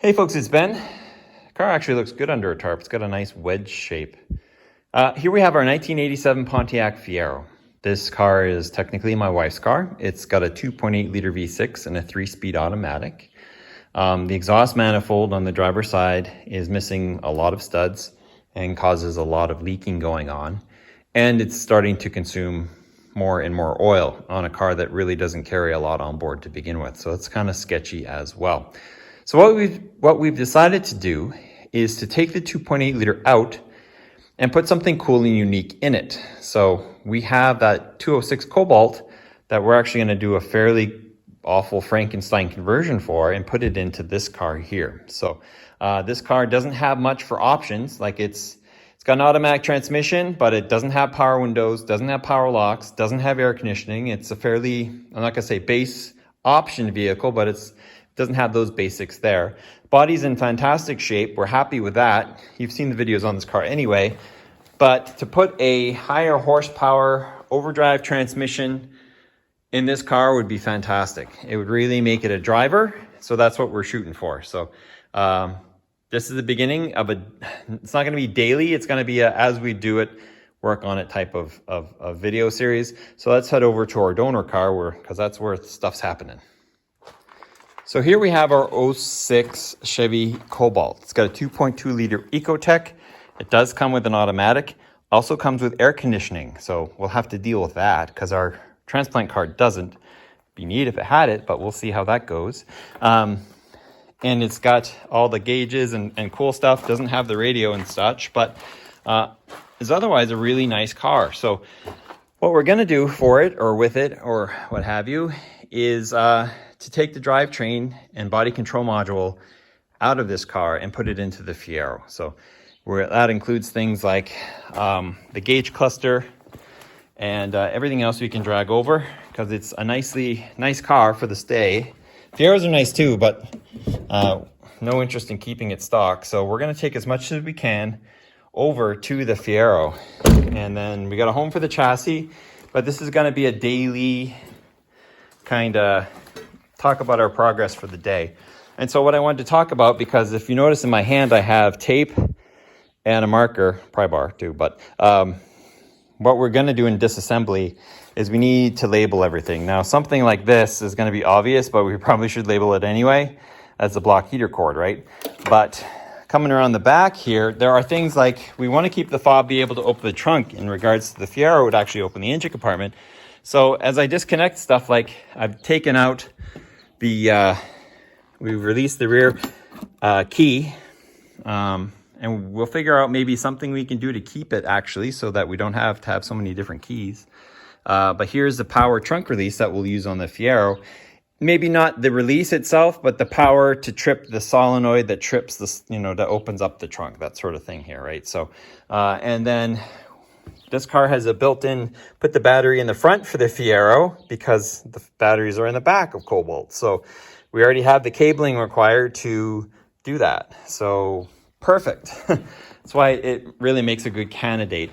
Hey folks, it's Ben. The car actually looks good under a tarp. It's got a nice wedge shape. Here we have our 1987 Pontiac Fiero. This car is technically my wife's car. It's got a 2.8 liter V6 and a 3-speed automatic. The exhaust manifold on the driver's side is missing a lot of studs and causes a lot of leaking going on. And it's starting to consume more and more oil on a car that really doesn't carry a lot on board to begin with. So it's kind of sketchy as well. So what we've decided to do is to take the 2.8 liter out and put something cool and unique in it. So we have that 206 Cobalt that we're actually going to do a fairly awful Frankenstein conversion for and put it into this car here. So this car doesn't have much for options. Like it's got an automatic transmission, but it doesn't have power windows, doesn't have power locks, doesn't have air conditioning. It's a fairly, I'm not going to say base option vehicle, but it doesn't have those basics there. Body's in fantastic shape. We're happy with that. You've seen the videos on this car anyway. But to put a higher horsepower overdrive transmission in this car would be fantastic. It would really make it a driver. So that's what we're shooting for. So this is the beginning of it's not going to be daily. It's going to be as we do it, work on it type of video series. So let's head over to our donor car because that's where stuff's happening. So here we have our 06 Chevy Cobalt. It's got a 2.2 liter Ecotec. It does come with an automatic. Also comes with air conditioning. So we'll have to deal with that because our transplant car doesn't. Be neat if it had it, but we'll see how that goes. And it's got all the gauges and cool stuff. Doesn't have the radio and such, but is otherwise a really nice car. So what we're going to do for it or with it or what have you is to take the drivetrain and body control module out of this car and put it into the Fiero. So that includes things like the gauge cluster and everything else we can drag over because it's a nice car for the stay. Fieros are nice too, but no interest in keeping it stock. So we're going to take as much as we can over to the Fiero. And then we got a home for the chassis, but this is going to be a daily kind of talk about our progress for the day. And so what I wanted to talk about, because if you notice in my hand, I have tape and a marker, pry bar too, but what we're going to do in disassembly is we need to label everything. Now, something like this is going to be obvious, but we probably should label it anyway as the block heater cord, right? But coming around the back here, there are things like we want to keep the fob be able to open the trunk. In regards to the Fiero, it would actually open the engine compartment. So as I disconnect stuff, like I've taken out we've released the rear key, and we'll figure out maybe something we can do to keep it actually so that we don't have to have so many different keys. But here's the power trunk release that we'll use on the Fiero. Maybe not the release itself, but the power to trip the solenoid that trips this, that opens up the trunk, that sort of thing here, right? So, and then this car has a built-in, put the battery in the front for the Fiero because the batteries are in the back of Cobalt. So we already have the cabling required to do that. So perfect. That's why it really makes a good candidate.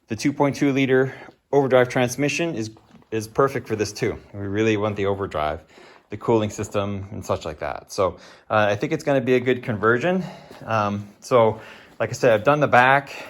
The 2.2 liter overdrive transmission is perfect for this too. We really want the overdrive, the cooling system and such like that. So I think it's going to be a good conversion. So like I said, I've done the back.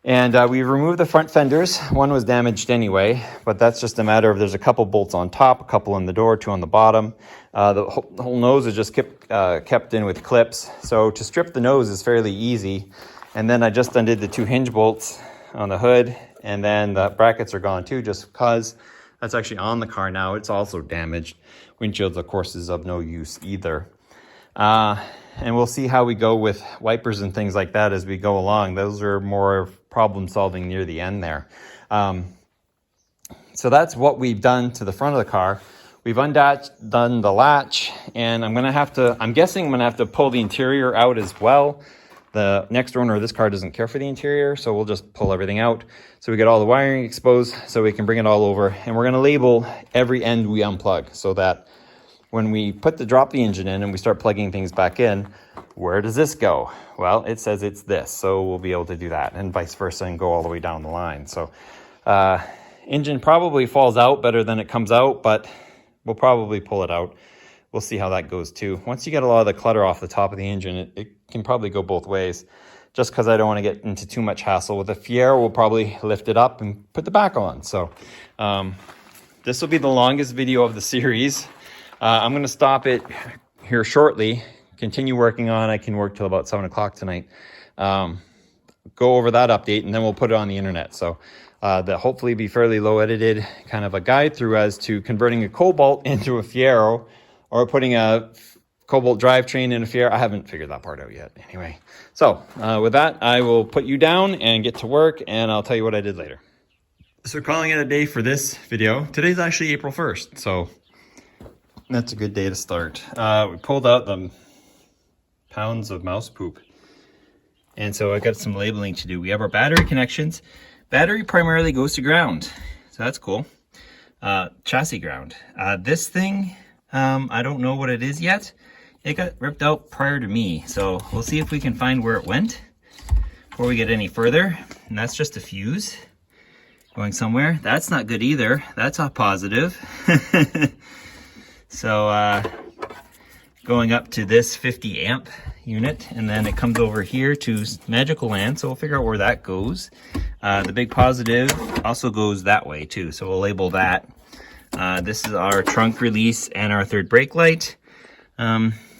And we've removed the front fenders. One was damaged anyway, but that's just a matter of there's a couple bolts on top, a couple in the door, 2 on the bottom. The whole nose is just kept in with clips. So to strip the nose is fairly easy. And then I just undid the 2 hinge bolts on the hood, and then the brackets are gone too, just because that's actually on the car now. It's also damaged. Windshields, of course, is of no use either. And we'll see how we go with wipers and things like that as we go along. Those are more problem solving near the end there. So that's what we've done to the front of the car. We've done the latch, and I'm guessing I'm gonna have to pull the interior out as well. The next owner of this car doesn't care for the interior, so we'll just pull everything out. So we get all the wiring exposed so we can bring it all over, and we're gonna label every end we unplug so that when we drop the engine in and we start plugging things back in, where does this go? Well, it says it's this, so we'll be able to do that, and vice versa, and go all the way down the line. So engine probably falls out better than it comes out, but we'll probably pull it out. we'll see how that goes too. Once you get a lot of the clutter off the top of the engine, it can probably go both ways. Just because I don't want to get into too much hassle. With the Fiero, we'll probably lift it up and put the back on. So this will be the longest video of the series. I'm going to stop it here shortly, continue working on. I can work till about 7 o'clock tonight. Go over that update, and then we'll put it on the internet. So that hopefully be fairly low edited, kind of a guide through as to converting a Cobalt into a Fiero, or putting a Cobalt drivetrain in a Fiero. I haven't figured that part out yet. Anyway, so with that, I will put you down and get to work, and I'll tell you what I did later. So calling it a day for this video. Today's actually April 1st, so that's a good day to start. We pulled out the pounds of mouse poop, and so I got some labeling to do. We have our battery connections. Battery primarily goes to ground, so that's cool. Chassis ground. This thing, I don't know what it is yet. It got ripped out prior to me, so we'll see if we can find where it went before we get any further. And that's just a fuse going somewhere. That's not good either. That's a positive. So going up to this 50 amp unit, and then it comes over here to Magical Land, so we'll figure out where that goes. The big positive also goes that way too, so we'll label that. This is our trunk release and our third brake light.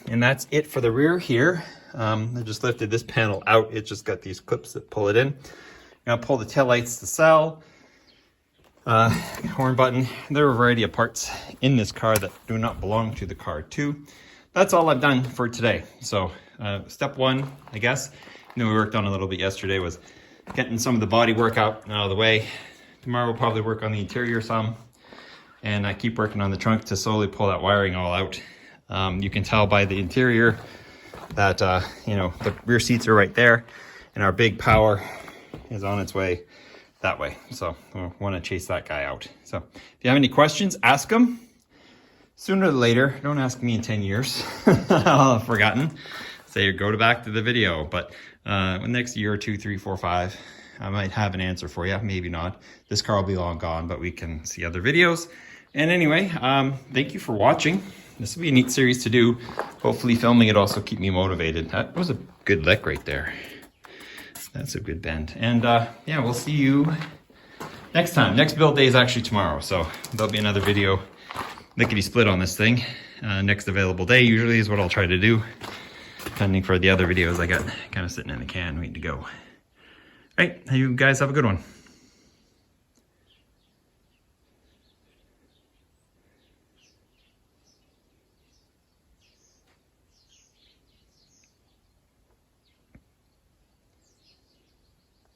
And that's it for the rear here. I just lifted this panel out. It just got these clips that pull it in. I'm gonna pull the tail lights to sell. Horn button. There are a variety of parts in this car that do not belong to the car too. That's all I've done for today. So step one, I guess, we worked on a little bit yesterday, was getting some of the body work out of the way. Tomorrow we'll probably work on the interior some. And I keep working on the trunk to slowly pull that wiring all out. You can tell by the interior that, the rear seats are right there, and our big power is on its way that way. So we'll want to chase that guy out. So if you have any questions, ask them. Sooner or later, don't ask me in 10 years. I'll have forgotten. Say, go back to the video. But next year or 2, 3, 4, 5, I might have an answer for you. Maybe not. This car will be long gone, but we can see other videos. And anyway, thank you for watching. This will be a neat series to do. Hopefully filming it also keep me motivated. That was a good lick right there. That's a good bend. And yeah, we'll see you next time. Next build day is actually tomorrow, so there'll be another video lickety split on this thing. Next available day usually is what I'll try to do, depending for the other videos I got kind of sitting in the can waiting to go. All right, you guys have a good one.